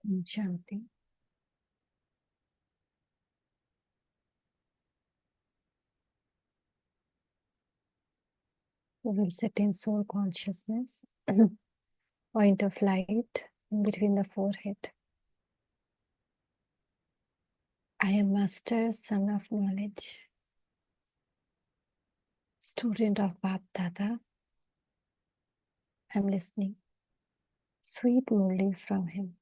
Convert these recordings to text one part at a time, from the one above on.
Shanti. We will sit in soul consciousness, point of light in between the forehead. I am Master, Son of Knowledge, student of Bap Dada. I'm listening. Sweet Murli from him.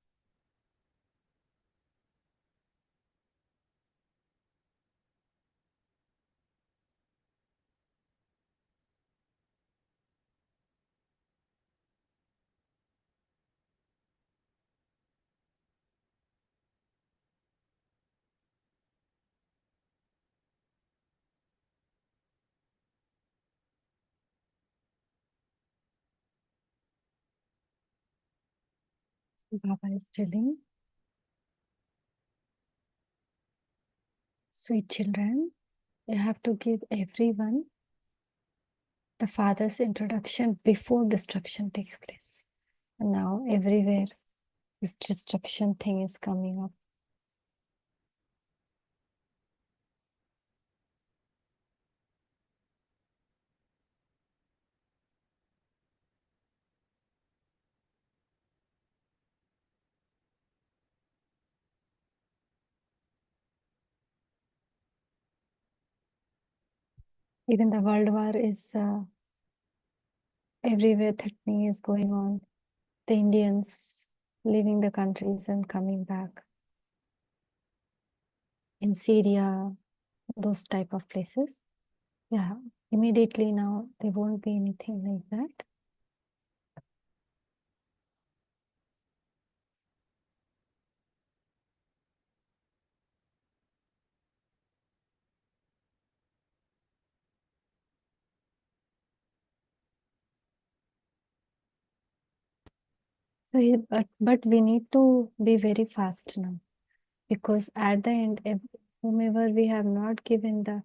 Baba is telling, sweet children, you have to give everyone the Father's introduction before destruction takes place. And now everywhere this destruction thing is coming up. Even the world war is everywhere, threatening is going on. The Indians leaving the countries and coming back. In Syria, those type of places. Yeah, immediately now there won't be anything like that. So, but we need to be very fast now, because at the end, if whomever we have not given the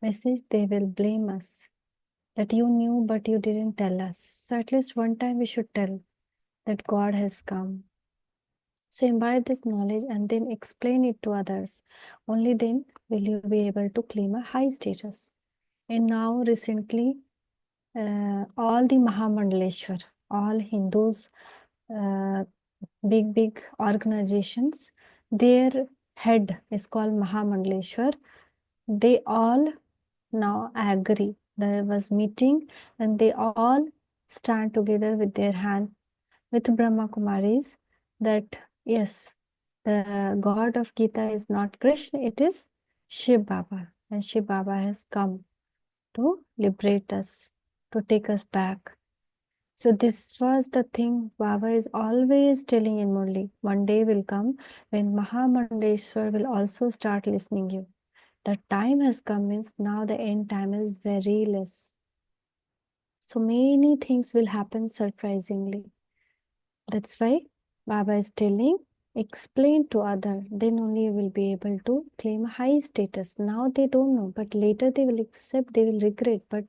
message, they will blame us that you knew but you didn't tell us. So at least one time we should tell that God has come. So imbibe this knowledge and then explain it to others. Only then will you be able to claim a high status. And now recently, all the Mahamandaleshwar, all Hindus, uh, big organizations, their head is called Mahamandaleshwar. They all now agree. There was meeting and they all stand together with their hand with Brahma Kumaris that yes, the God of Gita is not Krishna, it is Shiv Baba. And Shiv Baba has come to liberate us, to take us back. So this was the thing Baba is always telling in Murli. One day will come when Mahamandeshwar will also start listening you. The time has come means now the end time is very less. So many things will happen surprisingly. That's why Baba is telling, explain to other, then only you will be able to claim a high status. Now they don't know, but later they will accept, they will regret, but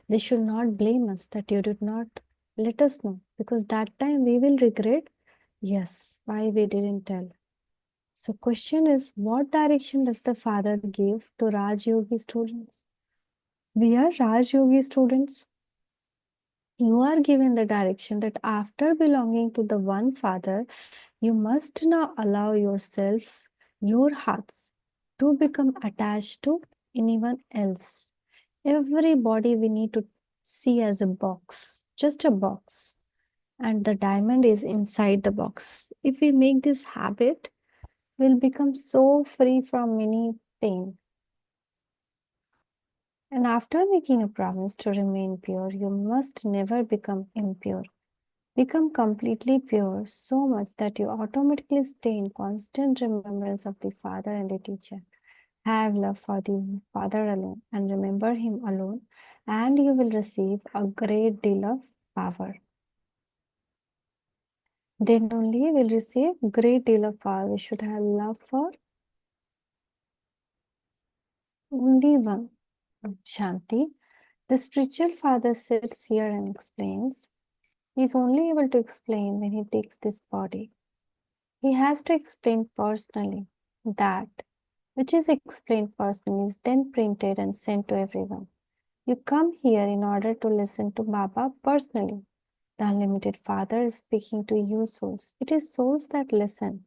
they should not blame us that you did not let us know, because that time we will regret, yes, why we didn't tell. So question is, what direction does the Father give to Raj Yogi students? We are Raj Yogi students. You are given the direction that after belonging to the one Father, you must now allow yourself, your hearts, to become attached to anyone else. Everybody we need to see as a box, just a box. And the diamond is inside the box. If we make this habit, we'll become so free from many pain. And after making a promise to remain pure, you must never become impure. Become completely pure so much that you automatically stay in constant remembrance of the Father and the teacher. Have love for the Father alone and remember Him alone, and you will receive a great deal of power. Then only you will receive great deal of power. We should have love for only one. Shanti. The spiritual father sits here and explains. He is only able to explain when he takes this body. He has to explain personally. That which is explained personally is then printed and sent to everyone. You come here in order to listen to Baba personally. The Unlimited Father is speaking to you souls. It is souls that listen.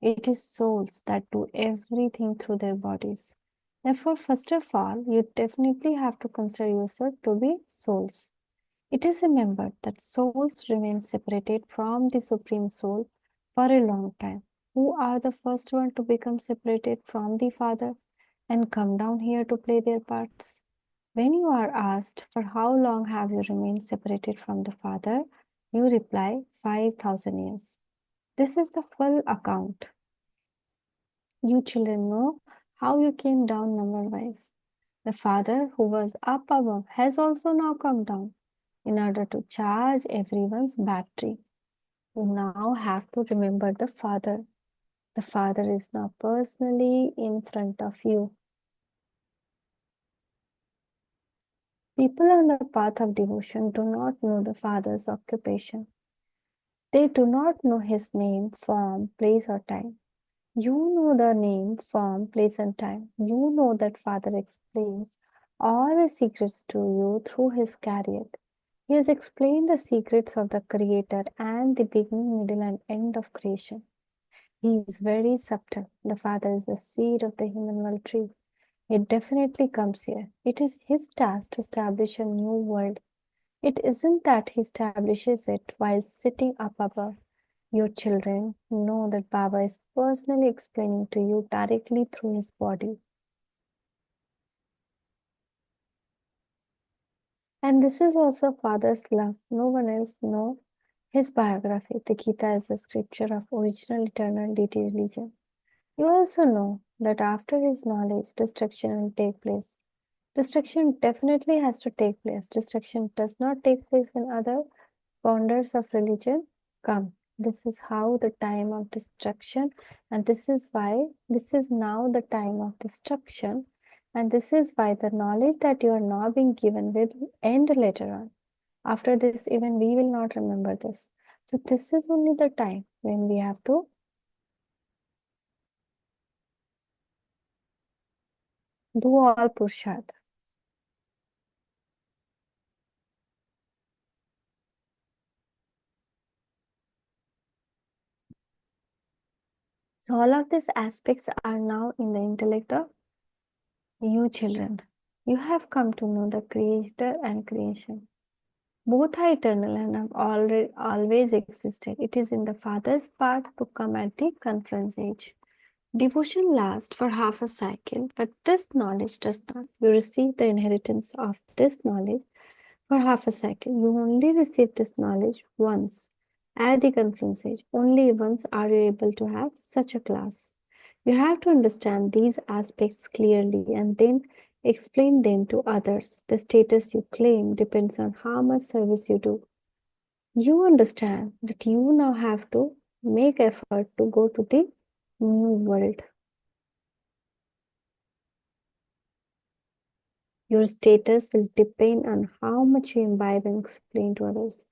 It is souls that do everything through their bodies. Therefore, first of all, you definitely have to consider yourself to be souls. It is remembered that souls remain separated from the Supreme Soul for a long time. Who are the first one to become separated from the Father and come down here to play their parts? When you are asked, for how long have you remained separated from the Father? You reply, 5,000 years. This is the full account. You children know how you came down number wise. The Father who was up above has also now come down in order to charge everyone's battery. You now have to remember the Father. The Father is now personally in front of you. People on the path of devotion do not know the Father's occupation. They do not know his name, form, place, or time. You know the name, form, place, and time. You know that Father explains all the secrets to you through his chariot. He has explained the secrets of the Creator and the beginning, middle, and end of creation. He is very subtle. The Father is the seed of the human world tree. It definitely comes here. It is his task to establish a new world. It isn't that he establishes it while sitting up above. Your children know that Baba is personally explaining to you directly through his body. And this is also Father's love. No one else knows his biography. The Gita is the scripture of original eternal deity religion. You also know that after his knowledge, destruction will take place. Destruction definitely has to take place. Destruction does not take place when other founders of religion come. This is how the time of destruction, and this is why this is now the time of destruction, and this is why the knowledge that you are now being given will end later on. After this, even we will not remember this. So, this is only the time when we have to do all purushadha. So, all of these aspects are now in the intellect of you children. You have come to know the Creator and creation. Both are eternal and have already always existed. It is in the Father's part to come at the conference age. Devotion lasts for half a cycle, but this knowledge does not. You receive the inheritance of this knowledge for half a cycle. You only receive this knowledge once at the conference age. Only once are you able to have such a class. You have to understand these aspects clearly and then explain them to others. The status you claim depends on how much service you do. You understand that you now have to make effort to go to the new world. Your status will depend on how much you imbibe and explain to others.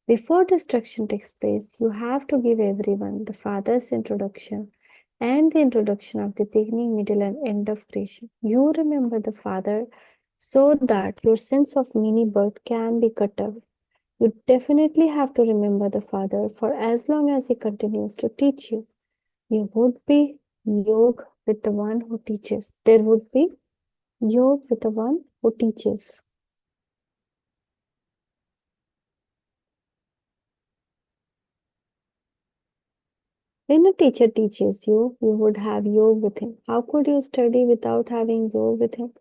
Before destruction takes place, you have to give everyone the Father's introduction and the introduction of the beginning, middle, and end of creation. You remember the Father so that your sense of mini birth can be cut away. You definitely have to remember the Father for as long as He continues to teach you. You would be yog with the one who teaches. There would be yog with the one who teaches. When a teacher teaches you, you would have yoga with him. How could you study without having yoga with him?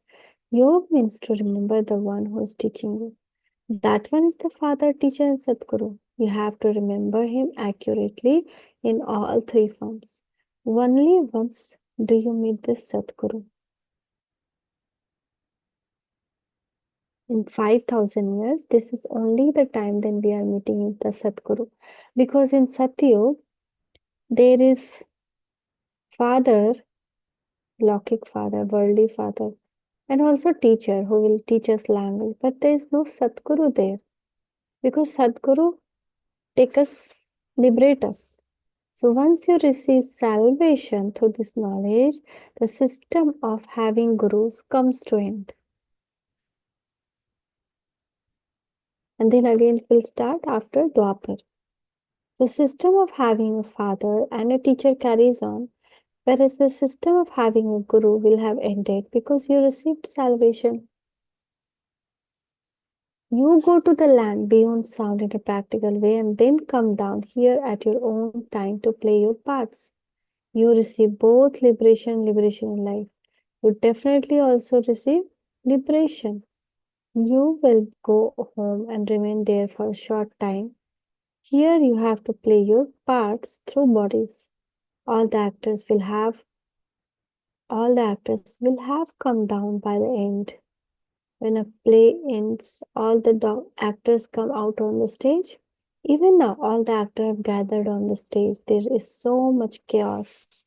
Yoga means to remember the one who is teaching you. That one is the Father, Teacher, and Sadguru. You have to remember him accurately in all three forms. Only once do you meet this Sadguru. In 5,000 years, this is only the time then we are meeting the Sadguru. Because in Satyug, there is Father, Lokik Father, worldly Father, and also teacher who will teach us language. But there is no Sadguru there because Sadguru take us, liberate us. So once you receive salvation through this knowledge, the system of having gurus comes to end. And then again it will start after Dwapar. The system of having a father and a teacher carries on, whereas the system of having a guru will have ended because you received salvation. You go to the land beyond sound in a practical way and then come down here at your own time to play your parts. You receive both liberation and liberation in life. You definitely also receive liberation. You will go home and remain there for a short time. Here you have to play your parts through bodies. All the actors will have all the actors will have come down by the end. When a play ends, all the actors come out on the stage. Even now, all the actors have gathered on the stage. There is so much chaos.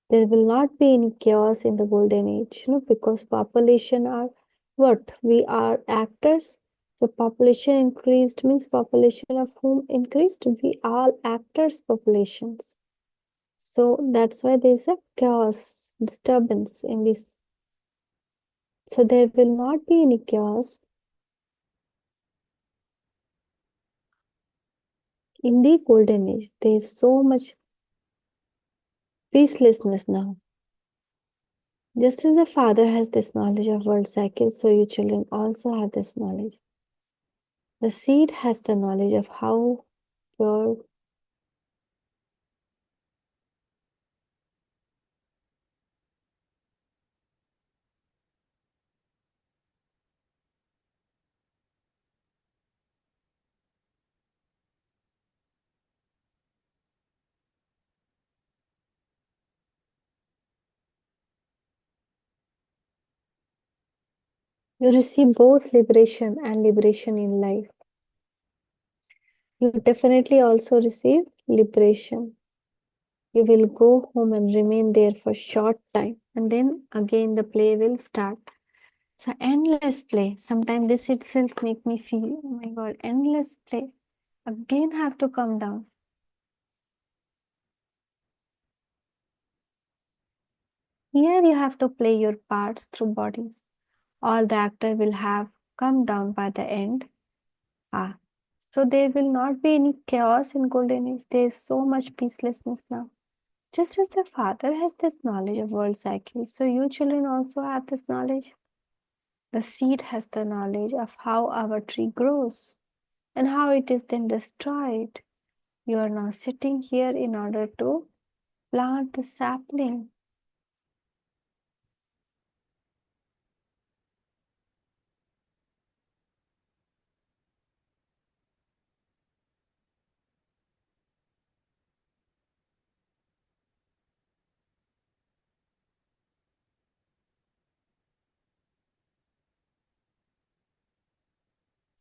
There will not be any chaos in the golden age, because population are what? We are actors. So population increased means population of whom increased? We all actors populations. So that's why there is a chaos, disturbance in this. So there will not be any chaos in the golden age. There is so much peacelessness now. Just as the father has this knowledge of world cycle, so you children also have this knowledge. The seed has the knowledge of how pure you receive both liberation and liberation in life. You definitely also receive liberation. You will go home and remain there for short time, and then again the play will start. So endless play. Sometimes this itself make me feel, oh my God, endless play. Again have to come down. Here you have to play your parts through bodies. All the actor will have come down by the end. So there will not be any chaos in golden age. There is so much peacelessness now. Just as the father has this knowledge of world cycle, so you children also have this knowledge. The seed has the knowledge of how our tree grows and how it is then destroyed. You are now sitting here in order to plant the sapling.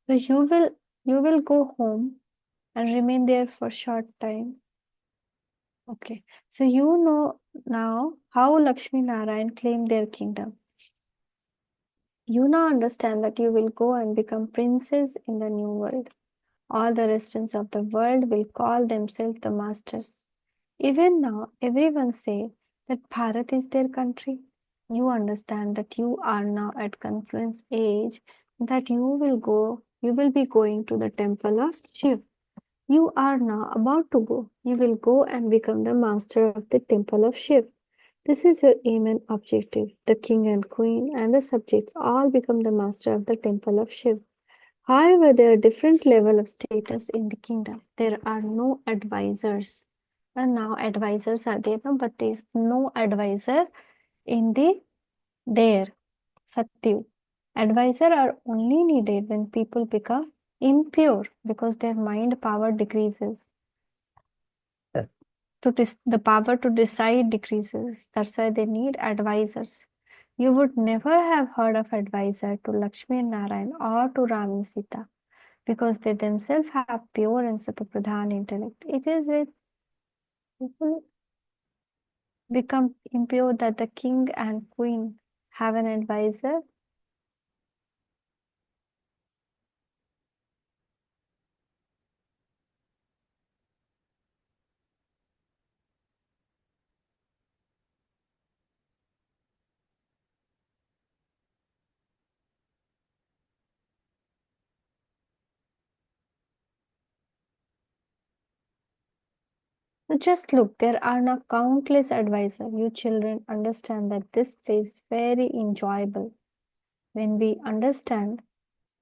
So you will go home and remain there for short time. Okay. So you know now how Lakshmi Narayan claimed their kingdom. You now understand that you will go and become princes in the new world. All the residents of the world will call themselves the masters. Even now, everyone say that Bharat is their country. You understand that you are now at confluence age, that you will be going to the temple of Shiv. You are now about to go. You will go and become the master of the temple of Shiv. This is your aim and objective. The king and queen and the subjects all become the master of the temple of Shiv. However, there are different level of status in the kingdom. There are no advisors. And now advisors are there, but there is no advisor in the there. Satyu. Advisor are only needed when people become impure because their mind power decreases. The power to decide decreases. That's why they need advisors. You would never have heard of advisor to Lakshmi and Narayan or to Ram and Sita because they themselves have pure and Satapradhan intellect. It is with people become impure that the king and queen have an advisor. So just look, there are now countless advisors. You children understand that this play is very enjoyable. When we understand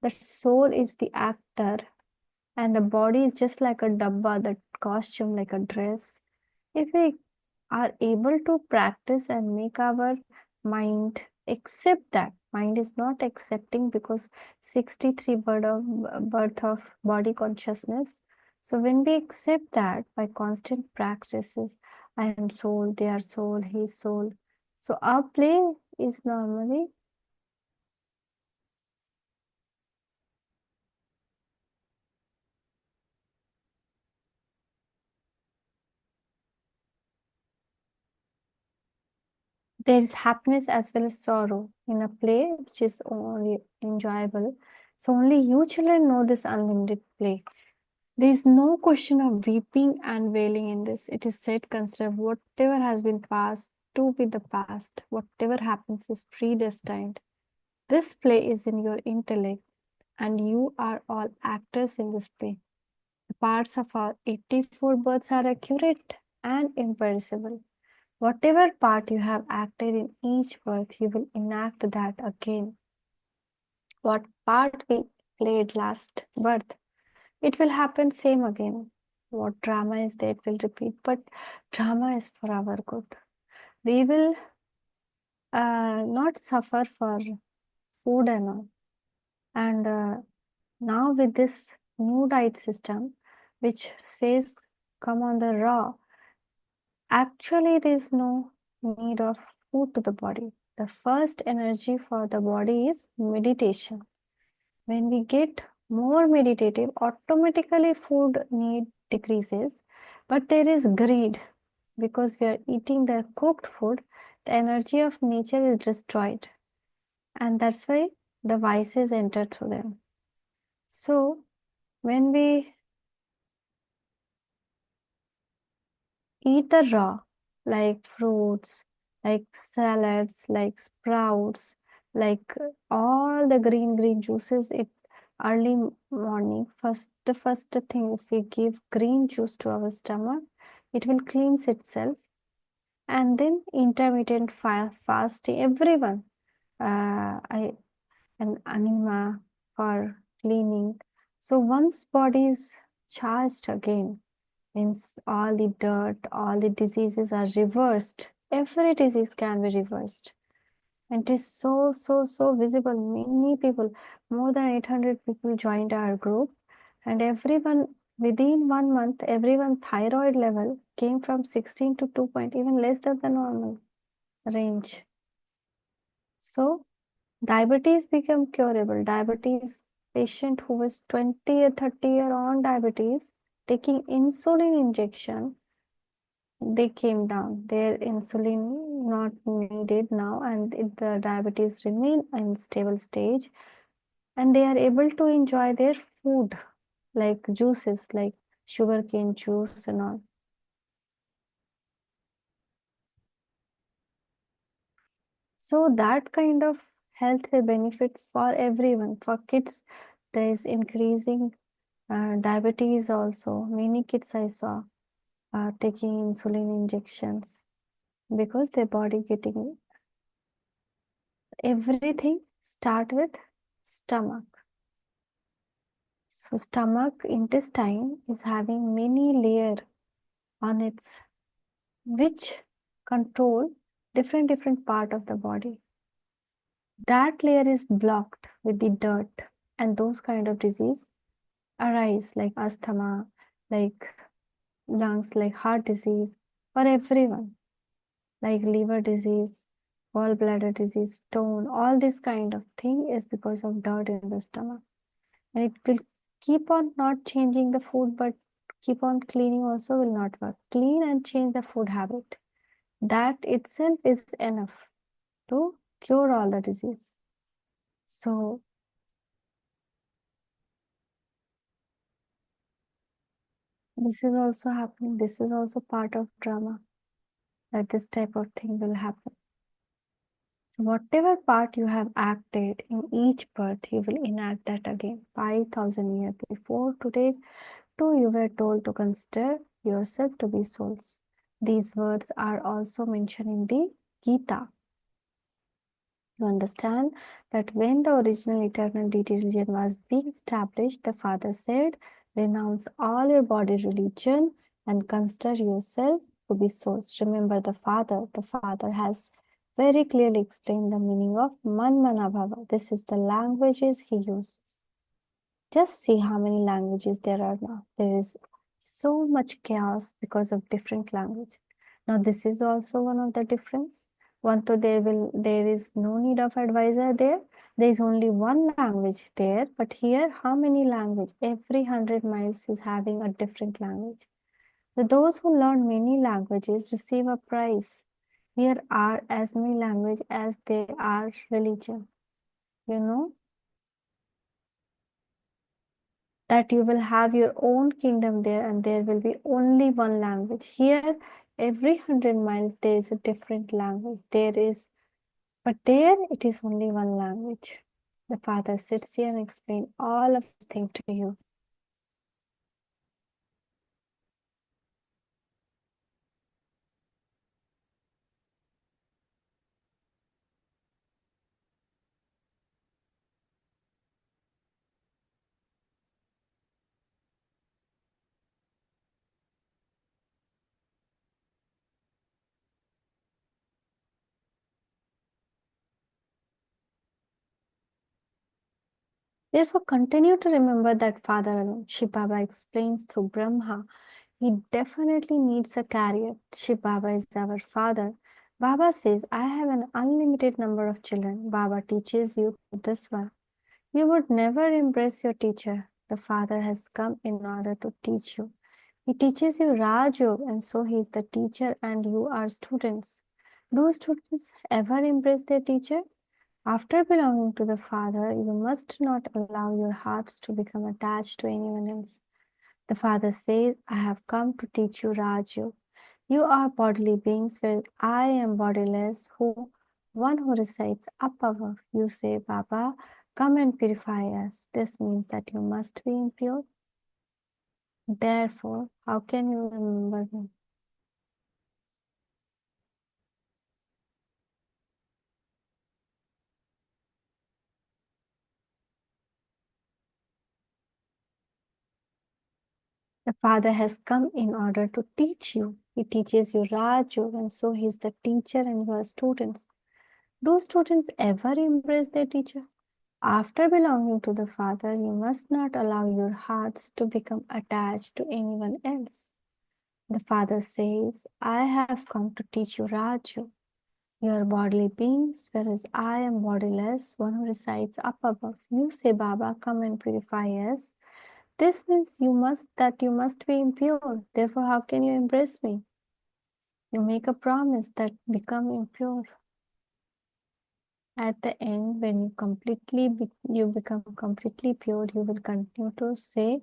that soul is the actor and the body is just like a dabba, the costume like a dress. If we are able to practice and make our mind accept that, mind is not accepting because 63 birth of body consciousness. So when we accept that by constant practices, I am soul, they are soul, he is soul. So our play is normally there is happiness as well as sorrow in a play which is only enjoyable. So only you children know this unlimited play. There is no question of weeping and wailing in this. It is said, consider whatever has been past to be the past. Whatever happens is predestined. This play is in your intellect, and you are all actors in this play. The parts of our 84 births are accurate and imperishable. Whatever part you have acted in each birth, you will enact that again. What part we played last birth, it will happen same again. What drama is there, it will repeat, but drama is for our good. We will not suffer for food and all. And now with this new diet system, which says come on the raw, actually there is no need of food to the body. The first energy for the body is meditation. When we get more meditative, automatically food need decreases, but there is greed because we are eating the cooked food, the energy of nature is destroyed, and that's why the vices enter through them. So when we eat the raw, like fruits, like salads, like sprouts, like all the green juices, it early morning, the first thing, if we give green juice to our stomach, it will cleanse itself. And then intermittent fasting, everyone, I an anima for cleaning. So once body is charged again, means all the dirt, all the diseases are reversed. Every disease can be reversed. And it is so visible. Many people, more than 800 people joined our group, and everyone within 1 month, everyone thyroid level came from 16 to 2 point, even less than the normal range. So diabetes became curable. Diabetes patient who was 20 or 30 year on diabetes taking insulin injection, they came down. Their insulin not needed now, and the diabetes remain in stable stage, and they are able to enjoy their food like juices, like sugarcane juice and all. So that kind of health benefit for everyone. For kids, there is increasing diabetes also. Many kids I saw are taking insulin injections because their body getting everything start with stomach. So stomach intestine is having many layer on its which control different part of the body. That layer is blocked with the dirt, and those kind of disease arise like asthma, like lungs, like heart disease for everyone, like liver disease, gallbladder disease, stone, all this kind of thing is because of dirt in the stomach. And it will keep on not changing the food, but keep on cleaning also will not work. Clean and change the food habit. That itself is enough to cure all the disease. So this is also happening. This is also part of drama, that this type of thing will happen. So whatever part you have acted in each birth, you will enact that again. 5,000 years before today, too, you were told to consider yourself to be souls. These words are also mentioned in the Gita. You understand that when the original eternal deity religion was being established, the Father said, renounce all your body religion and consider yourself to be souls. Remember the Father. The Father has very clearly explained the meaning of Manmanabhava. This is the languages he uses. Just see how many languages there are now. There is so much chaos because of different language. Now this is also one of the difference. One, so there is no need of advisor there. There is only one language there, but here how many language? Every 100 miles is having a different language. So those who learn many languages receive a prize. Here are as many language as there are religion. You know, that you will have your own kingdom there and there will be only one language. Here, every 100 miles, there is a different language. But there it is only one language. The Father sits here and explains all of this thing to you. Therefore, continue to remember that Father alone. Shiv Baba explains through Brahma. He definitely needs a carrier. Shiv Baba is our Father. Baba says, I have an unlimited number of children. Baba teaches you this one. You would never embrace your teacher. The Father has come in order to teach you. He teaches you Raj Yoga, and so he is the teacher and you are students. Do students ever embrace their teacher? After belonging to the Father, you must not allow your hearts to become attached to anyone else. The Father says, I have come to teach you Raj Yoga. You are bodily beings, whereas I am bodiless, one who resides up above. You say, Baba, come and purify us. This means that you must be impure. Therefore, how can you remember me? The Father has come in order to teach you. He teaches you Raj Yoga, and so he is the teacher and you are students. Do students ever embrace their teacher? After belonging to the Father, you must not allow your hearts to become attached to anyone else. The Father says, I have come to teach you Raju. You are bodily beings, whereas I am bodiless, one who resides up above. You say, Baba, come and purify us. This means you must be impure. Therefore, how can you embrace me? You make a promise that become impure. At the end, when you become completely pure, you will continue to say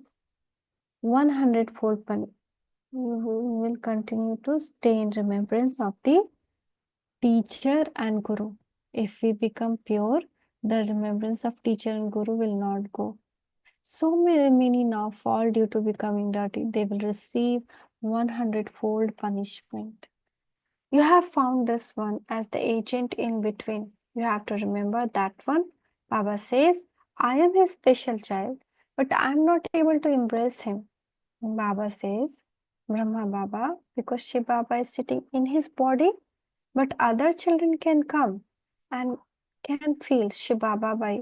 100-fold pun. You will continue to stay in remembrance of the teacher and guru. If we become pure, the remembrance of teacher and guru will not go. So many now fall due to becoming dirty. They will receive 100-fold punishment. You have found this one as the agent in between. You have to remember that one. Baba says, I am his special child, but I am not able to embrace him. Baba says, Brahma Baba, because Shiv Baba is sitting in his body, but other children can come and can feel Shiv Baba by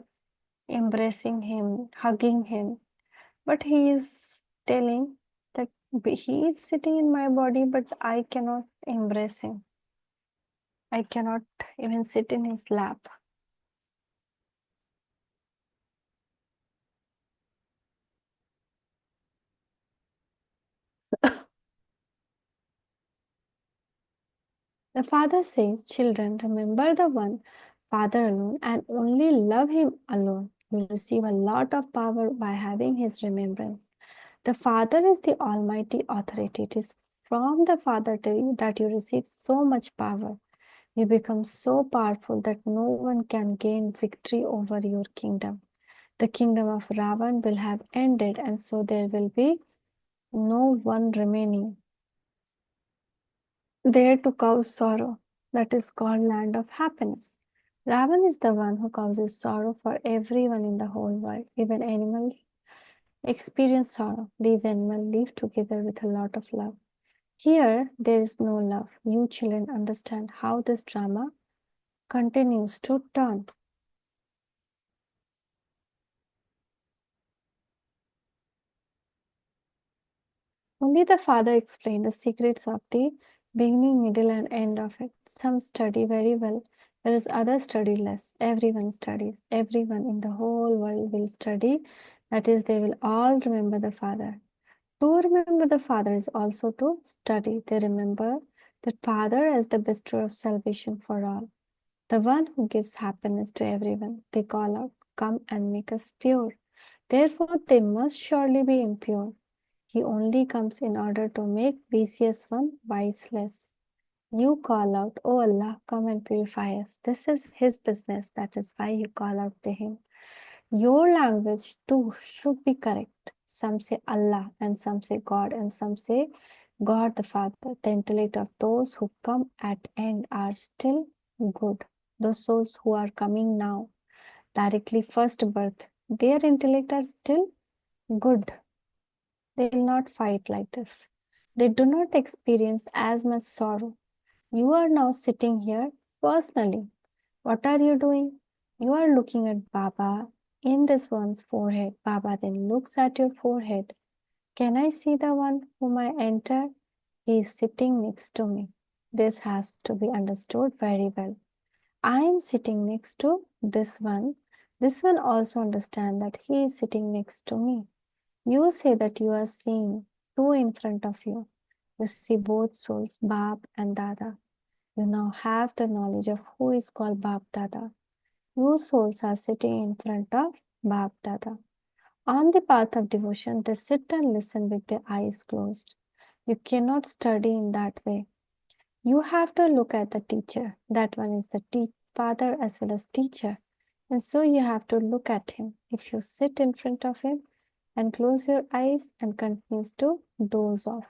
embracing him, hugging him. But he is telling that he is sitting in my body, but I cannot embrace him. I cannot even sit in his lap. The Father says, children, remember the one Father alone and only love him alone. You receive a lot of power by having his remembrance. The Father is the Almighty Authority. It is from the Father to you that you receive so much power. You become so powerful that no one can gain victory over your kingdom. The kingdom of Ravan will have ended, and so there will be no one remaining. there to cause sorrow. That is called land of happiness. Ravan is the one who causes sorrow for everyone in the whole world. Even animals experience sorrow. These animals live together with a lot of love. Here, there is no love. You children understand how this drama continues to turn. Only the father explained the secrets of the beginning, middle, and end of it. Some study very well, whereas others study less. Everyone studies. Everyone in the whole world will study. That is, they will all remember the father. To remember the father is also to study. They remember that father as the bestower of salvation for all, the one who gives happiness to everyone. They call out, "Come and make us pure." Therefore, they must surely be impure. He only comes in order to make vicious one wiseless. You call out, "O Allah, come and purify us." This is His business. That is why you call out to Him. Your language too should be correct. Some say Allah, and some say God, and some say God the Father. The intellect of those who come at end are still good. Those souls who are coming now, directly first birth, their intellect are still good. They will not fight like this. They do not experience as much sorrow. You are now sitting here personally. What are you doing? You are looking at Baba in this one's forehead. Baba then looks at your forehead. Can I see the one whom I enter? He is sitting next to me. This has to be understood very well. I am sitting next to this one. This one also understands that he is sitting next to me. You say that you are seeing two in front of you. You see both souls, Bab and Dada. You now have the knowledge of who is called Bab Dada. You souls are sitting in front of Bab Dada. On the path of devotion, they sit and listen with their eyes closed. You cannot study in that way. You have to look at the teacher. That one is the father as well as teacher. And so you have to look at him. If you sit in front of him and close your eyes and continues to doze off,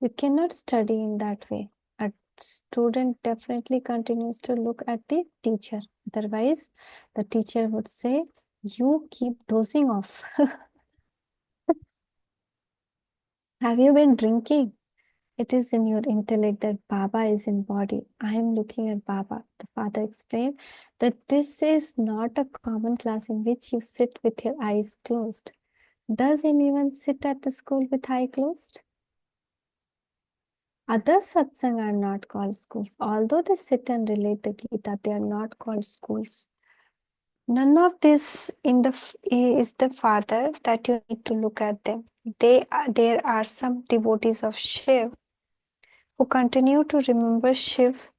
you cannot study in that way. A student definitely continues to look at the teacher. Otherwise, the teacher would say, "You keep dozing off." Have you been drinking? It is in your intellect that Baba is in body. I am looking at Baba. The father explained that this is not a common class in which you sit with your eyes closed. Does anyone sit at the school with eye closed? Other satsang are not called schools. Although they sit and relate the Gita, they are not called schools. None of this is the father that you need to look at them. There are some devotees of Shiv who continue to remember Shiv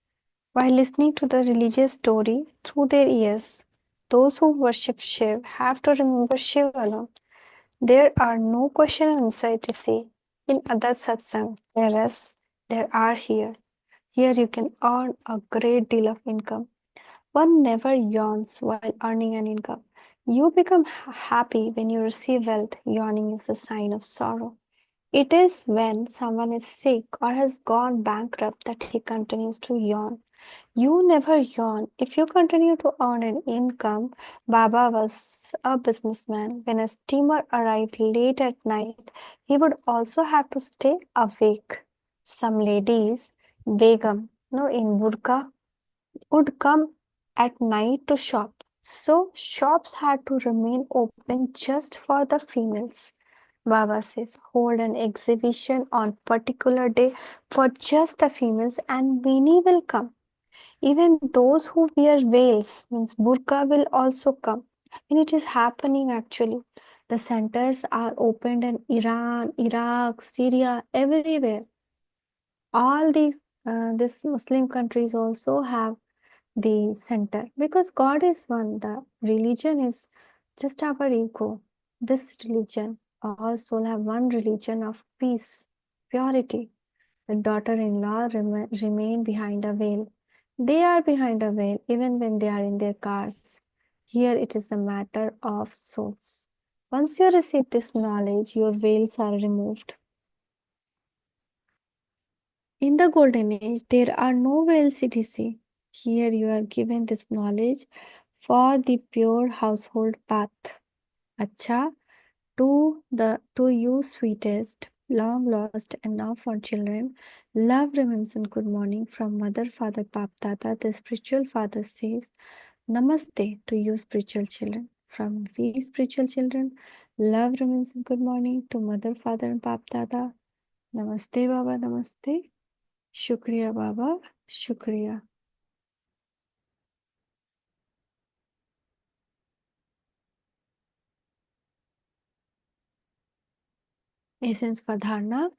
while listening to the religious story through their ears. Those who worship Shiv have to remember Shiv alone. There are no question and answer, it is say, in other satsang, whereas there are here. Here you can earn a great deal of income. One never yawns while earning an income. You become happy when you receive wealth. Yawning is a sign of sorrow. It is when someone is sick or has gone bankrupt that he continues to yawn. You never yawn. If you continue to earn an income, Baba was a businessman. When a steamer arrived late at night, he would also have to stay awake. Some ladies, Begum, no, in burqa, would come at night to shop. So shops had to remain open just for the females. Baba says, hold an exhibition on particular day for just the females and many will come. Even those who wear veils, means burqa, will also come. And it is happening actually. The centers are opened in Iran, Iraq, Syria, everywhere. All these Muslim countries also have the center because God is one. The religion is just our ego. This religion, all soul have one religion of peace, purity. The daughter-in-law remain behind a veil. They are behind a veil even when they are in their cars. Here it is a matter of souls. Once you receive this knowledge, your veils are removed. In the golden age, there are no LCDC. Here you are given this knowledge for the pure household path. Acha, to you sweetest, long lost and now for children, love remembers and good morning from mother, father, pap, tata. The spiritual father says, Namaste to you spiritual children. From we spiritual children, love remains and good morning to mother, father and pap, dada. Namaste Baba, namaste. Shukriya Baba, Shukriya. Essence for Dharna.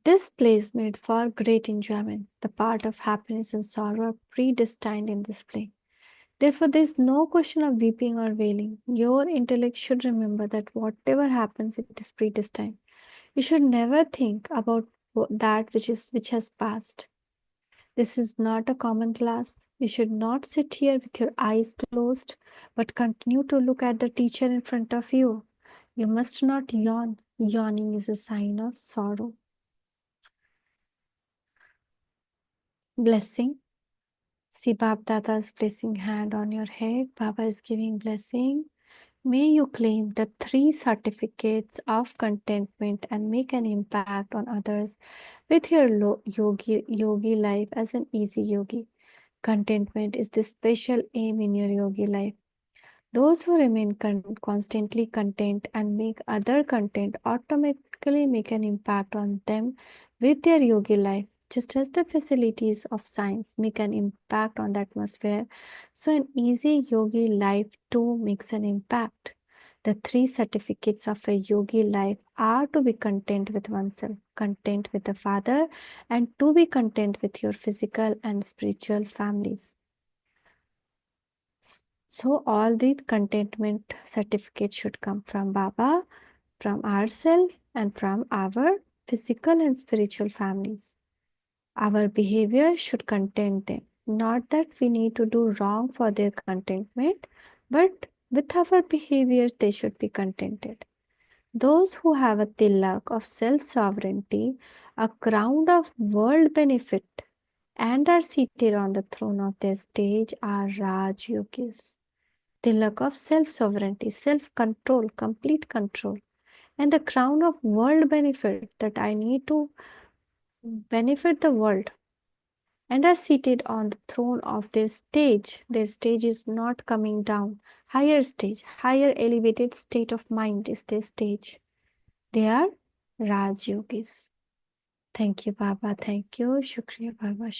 This place made for great enjoyment. The part of happiness and sorrow are predestined in this play. Therefore, there is no question of weeping or wailing. Your intellect should remember that whatever happens, it is predestined. You should never think about that which has passed. This is not a common class. You should not sit here with your eyes closed, but continue to look at the teacher in front of you. You must not yawn. Yawning is a sign of sorrow. Blessing. See Bab Dada's blessing hand on your head. Baba is giving blessing. May you claim the 3 certificates of contentment and make an impact on others with your yogi life as an easy yogi. Contentment is the special aim in your yogi life. Those who remain constantly content and make other content automatically make an impact on them with their yogi life. Just as the facilities of science make an impact on the atmosphere, so an easy yogi life too makes an impact. The 3 certificates of a yogi life are to be content with oneself, content with the Father, and to be content with your physical and spiritual families. So all the contentment certificates should come from Baba, from ourselves, and from our physical and spiritual families. Our behavior should content them. Not that we need to do wrong for their contentment, but with our behavior, they should be contented. Those who have a tilak of self sovereignty, a crown of world benefit, and are seated on the throne of their stage are Raj Yogis. Tilak of self sovereignty, self control, complete control, and the crown of world benefit that I need to benefit the world and are seated on the throne of their stage. Their stage is not coming down. Higher stage, higher elevated state of mind is their stage. They are Raj Yogis. Thank you, Baba. Thank you. Shukriya, Baba.